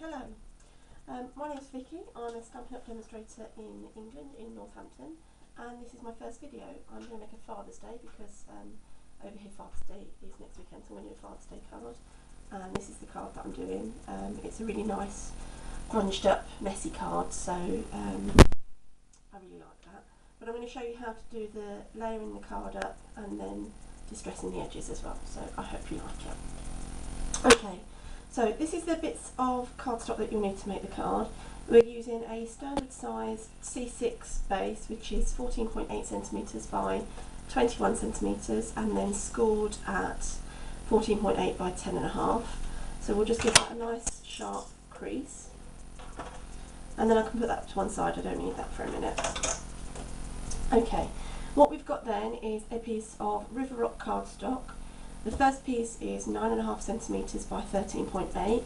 Hello. My name's Vicky. I'm a Stampin Up demonstrator in England, in Northampton, and this is my first video. I'm going to make a Father's Day because over here Father's Day is next weekend, so I'm going to do a Father's Day card. And this is the card that I'm doing. It's a really nice, grunged up, messy card, so I really like that. But I'm going to show you how to do the layering the card up and then distressing the edges as well, so I hope you like it. Okay. So this is the bits of cardstock that you'll need to make the card. We're using a standard size C6 base, which is 14.8 centimetres by 21 centimetres, and then scored at 14.8 by 10.5. So we'll just give that a nice sharp crease, and then I can put that to one side. I don't need that for a minute. Okay, what we've got then is a piece of River Rock cardstock. The first piece is 9.5 centimetres by 13.8,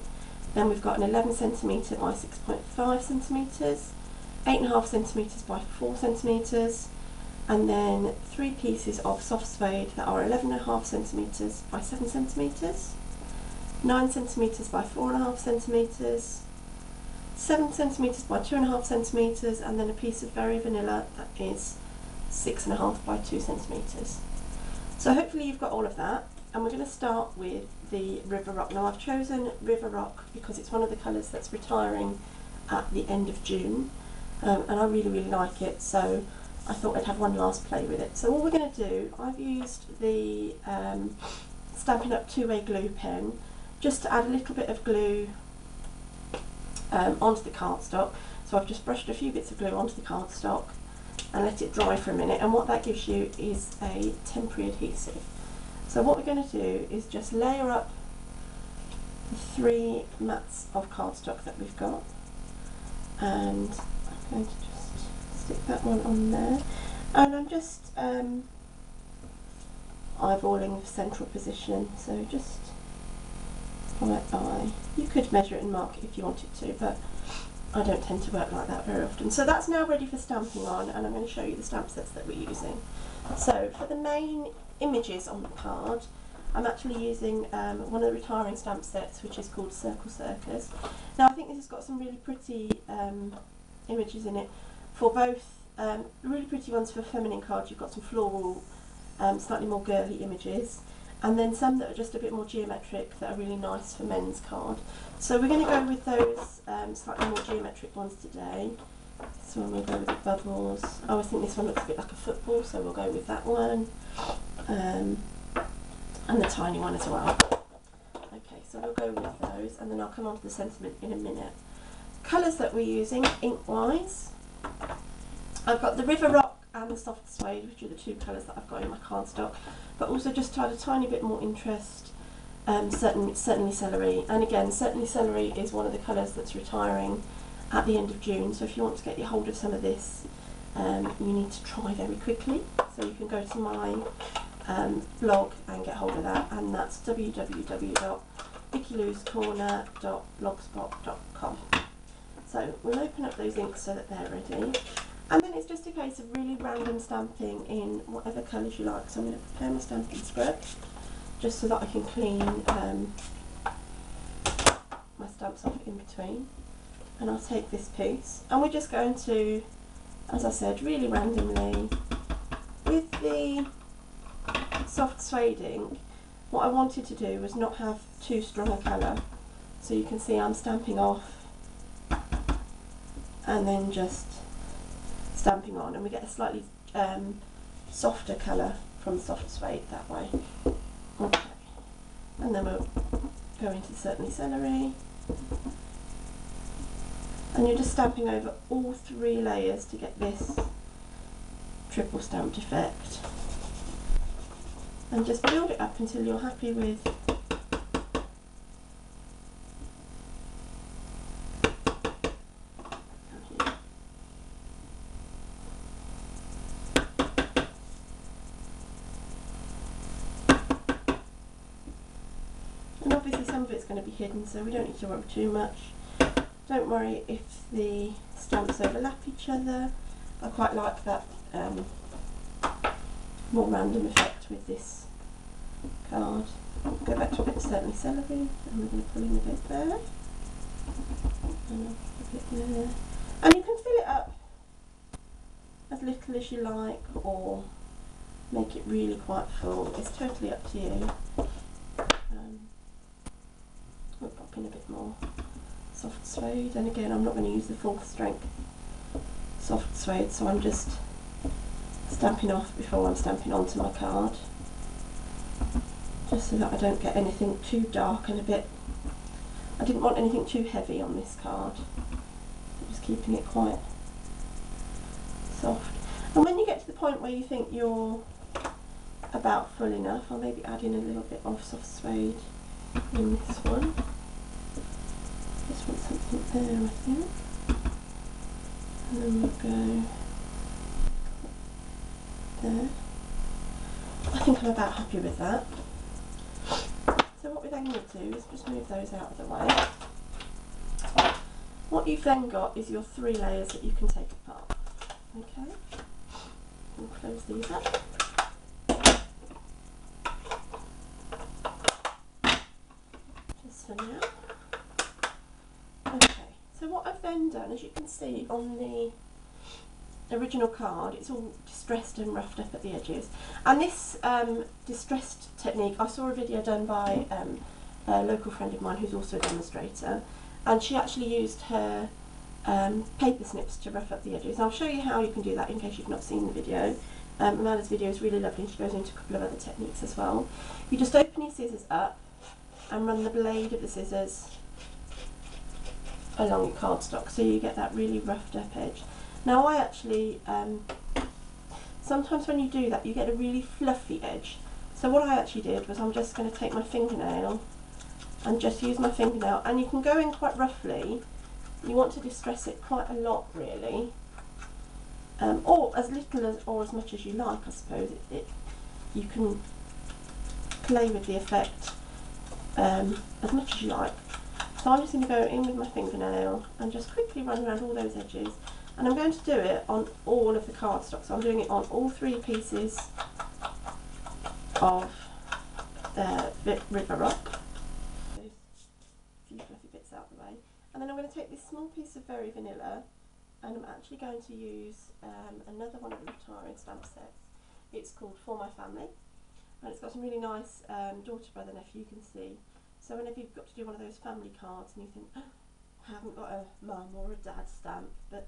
then we've got an 11 centimetre by 6.5 centimetres, 8.5 centimetres by 4 centimetres, and then 3 pieces of soft suede that are 11.5 centimetres by 7 centimetres, 9 centimetres by 4.5 centimetres, 7 centimetres by 2.5 centimetres, and then a piece of very vanilla that is 6.5 by 2 centimetres. So hopefully you've got all of that. And we're going to start with the River Rock. Now I've chosen River Rock because it's one of the colours that's retiring at the end of June, and I really like it, so I thought I'd have one last play with it. So what we're going to do, I've used the Stampin Up 2-way glue pen just to add a little bit of glue onto the cardstock. So I've just brushed a few bits of glue onto the cardstock and let it dry for a minute, and what that gives you is a temporary adhesive. So what we're going to do is just layer up the 3 mats of cardstock that we've got, and I'm going to just stick that one on there, and I'm just eyeballing the central position, so just right eye. You could measure it and mark it if you wanted to, but I don't tend to work like that very often. So that's now ready for stamping on, and I'm going to show you the stamp sets that we're using. So for the main images on the card, I'm actually using one of the retiring stamp sets, which is called Circle Circus. Now I think this has got some really pretty images in it, for both really pretty ones for feminine cards. You've got some floral, slightly more girly images, and then some that are just a bit more geometric that are really nice for men's card. So we're going to go with those slightly more geometric ones today. So we'll go with the bubbles. Oh, I think this one looks a bit like a football, so we'll go with that one. And the tiny one as well. Okay, so we'll go with those, and then I'll come on to the sentiment in a minute. Colours that we're using, ink-wise, I've got the River Rock and the Soft Suede, which are the 2 colours that I've got in my cardstock, but also just to add a tiny bit more interest, certainly Celery. And again, certainly Celery is one of the colours that's retiring at the end of June, so if you want to get your hold of some of this, you need to try very quickly. So you can go to my blog and get hold of that, and that's www.vickylou'scorner.blogspot.com. So we'll open up those inks so that they're ready, and then it's just a case of really random stamping in whatever colours you like. So I'm going to prepare my stamping script just so that I can clean my stamps off in between. And I'll take this piece, and we're just going to, as I said, really randomly, with the soft suede ink, what I wanted to do was not have too strong a colour. So you can see I'm stamping off and then just stamping on, and we get a slightly softer colour from the soft suede that way. Okay, and then we'll go into Certainly Celery. And you're just stamping over all 3 layers to get this triple stamped effect. And just build it up until you're happy with and obviously some of it's going to be hidden, so we don't need to worry too much. Don't worry if the stamps overlap each other. I quite like that more random effect with this card. Go back to a bit of Certainly Celery, and we're going to pull in a bit there. And a bit there. And you can fill it up as little as you like, or make it really quite full. It's totally up to you. We'll pop in a bit more soft suede, and again I'm not going to use the full strength soft suede, so I'm just stamping off before I'm stamping onto my card, just so that I don't get anything too dark and a bit, I didn't want anything too heavy on this card, so just keeping it quite soft. And when you get to the point where you think you're about full enough, I'll maybe add in a little bit of soft suede in this one. Just want something there, I think. And then we'll go there. I think I'm about happy with that. So what we're then going to do is just move those out of the way. What you've then got is your 3 layers that you can take apart. Okay, we'll close these up. Just for now. Okay, so what I've then done, as you can see on the original card, it's all distressed and roughed up at the edges. And this distressed technique, I saw a video done by a local friend of mine who's also a demonstrator, and she actually used her paper snips to rough up the edges. I'll show you how you can do that in case you've not seen the video. Amanda's video is really lovely, and she goes into a couple of other techniques as well. You just open your scissors up and run the blade of the scissors along your cardstock, so you get that really roughed up edge. Now I actually, sometimes when you do that you get a really fluffy edge, so what I actually did was I'm just going to take my fingernail and just use my fingernail, and you can go in quite roughly. You want to distress it quite a lot really, or as little as, or as much as you like, I suppose. You can play with the effect as much as you like. So I'm just going to go in with my fingernail and just quickly run around all those edges, and I'm going to do it on all of the cardstock. So I'm doing it on all 3 pieces of River Rock. Those few fluffy bits out of the way, and then I'm going to take this small piece of Very Vanilla, and I'm actually going to use another one of the retiring stamp sets. It's called For My Family, and it's got some really nice daughter, brother, nephew, you can see. So whenever you've got to do one of those family cards and you think, oh, I haven't got a mum or a dad stamp, but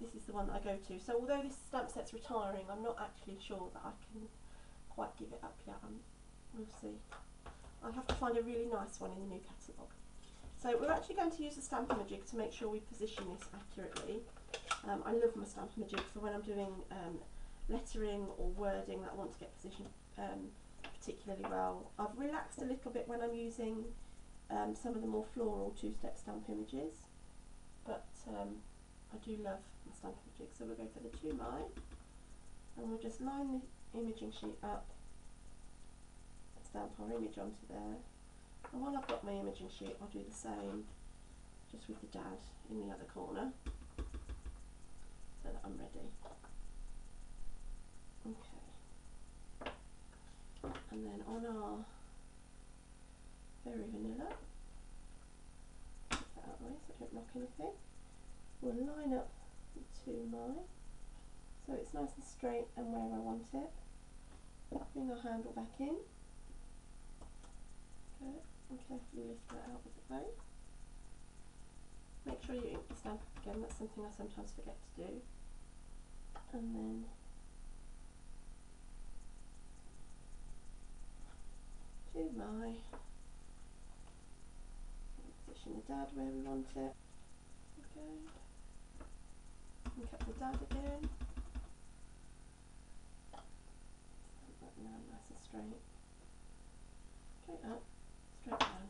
this is the one that I go to. So although this stamp set's retiring, I'm not actually sure that I can quite give it up yet. We'll see. I'll have to find a really nice one in the new catalogue. So we're actually going to use the Stampin-Up to make sure we position this accurately. I love my Stampin-Up for when I'm doing lettering or wording that I want to get positioned particularly well. I've relaxed a little bit when I'm using some of the more floral 2-step stamp images, but I do love my Stampin' Up. So we'll go for the 2 my, and we'll just line the imaging sheet up and stamp our image onto there. And while I've got my imaging sheet, I'll do the same just with the dad in the other corner, so that I'm ready. Okay. And then on our Very Vanilla, put that out of the way so I don't knock anything, we'll line up the 2 my, so it's nice and straight and where I want it. Bring our handle back in. Good. And carefully lift that out of the way. Make sure you ink the stamp up again, that's something I sometimes forget to do. And then do my, position the dad where we want it. Okay. Ink up the dad again. Stamp that now nice and straight. Straight up, straight down.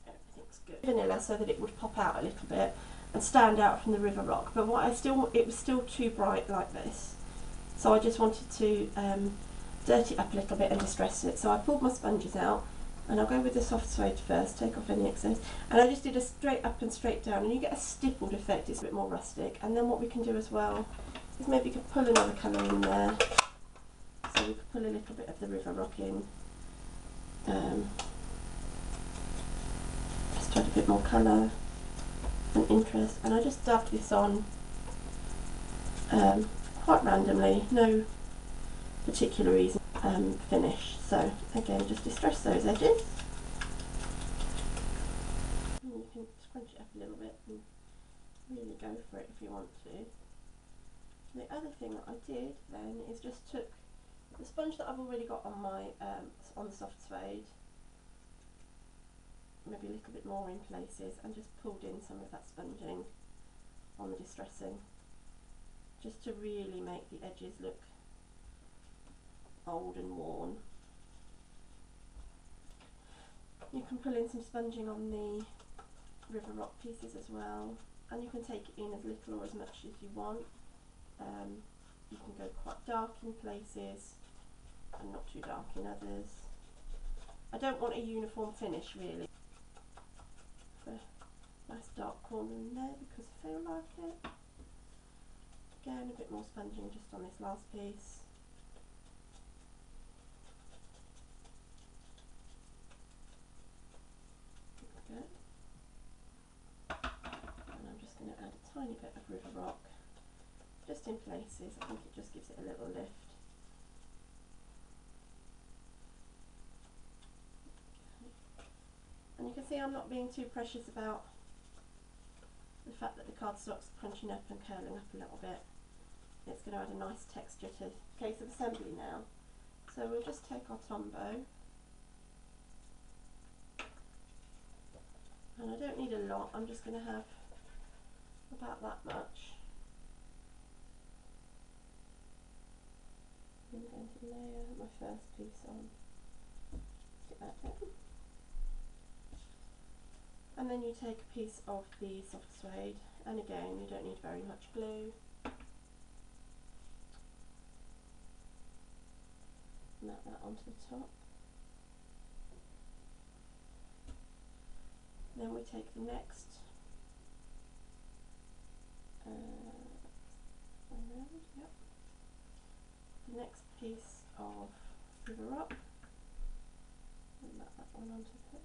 Everything's good. Vanilla so that it would pop out a little bit and stand out from the River Rock, but what it was still too bright like this, so I just wanted to dirty it up a little bit and distress it. So I pulled my sponges out, and I'll go with the soft suede first, take off any excess, and I just did a straight up and straight down, and you get a stippled effect. It's a bit more rustic. And then what we can do as well is maybe you could pull another colour in there, so we could pull a little bit of the River Rock in, just to add a bit more colour and interest, and I just dabbed this on quite randomly, no particular reason, finish. So again, just distress those edges. And you can scrunch it up a little bit and really go for it if you want to. The other thing that I did then is just took the sponge that I've already got on my on the soft suede, maybe a little bit more in places, and just pulled in some of that sponging on the distressing, just to really make the edges look old and worn. You can pull in some sponging on the River Rock pieces as well, and you can take it in as little or as much as you want. You can go quite dark in places and not too dark in others. I don't want a uniform finish really. A nice dark corner in there because I feel like it. Again, a bit more sponging just on this last piece. There we go. And I'm just going to add a tiny bit of River Rock just in places. I think it just gives it a little lift. And you can see I'm not being too precious about the fact that the cardstock's crunching up and curling up a little bit. It's going to add a nice texture to the case of assembly now. So we'll just take our Tombow, and I don't need a lot, I'm just going to have about that much. I'm going to layer my first piece on, stick that down. And then you take a piece of the soft suede, and again you don't need very much glue. Map that onto the top. Then we take the next the next piece of River Rock, and map that one onto the top.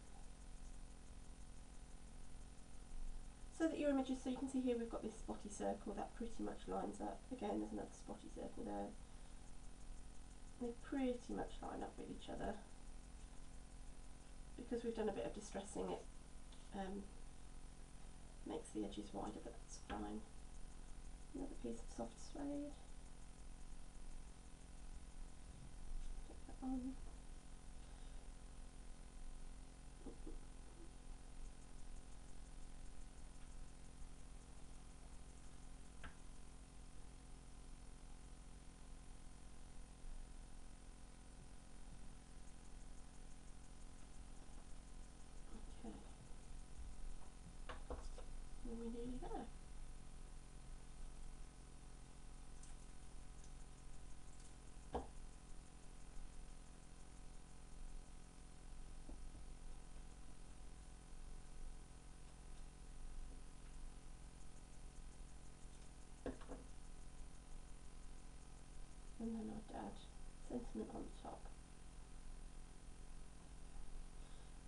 So that your images, so you can see here we've got this spotty circle that pretty much lines up. Again, there's another spotty circle there. They pretty much line up with each other. Because we've done a bit of distressing, it makes the edges wider, but that's fine. Another piece of soft suede. Take that on. We're nearly there. And then I'd add sentiment on top.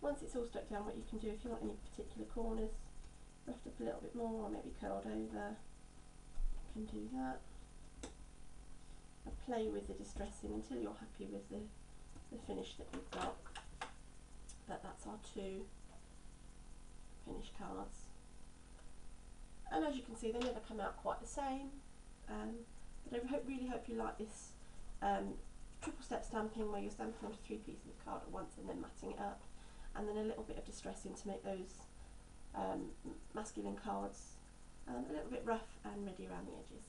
Once it's all stuck down, what you can do, if you want any particular corners roughed up a little bit more or maybe curled over, you can do that. And play with the distressing until you're happy with the finish that we've got. But that's our two finished cards. And as you can see, they never come out quite the same. But I really hope you like this triple step stamping, where you're stamping onto 3 pieces of card at once and then matting it up, and then a little bit of distressing to make those masculine cards a little bit rough and ready around the edges.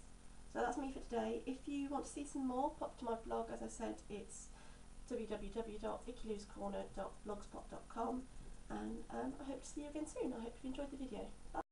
So that's me for today. If you want to see some more, pop to my blog. As I said, it's www.vickylou's corner.blogspot.com, and I hope to see you again soon. I hope you enjoyed the video. Bye.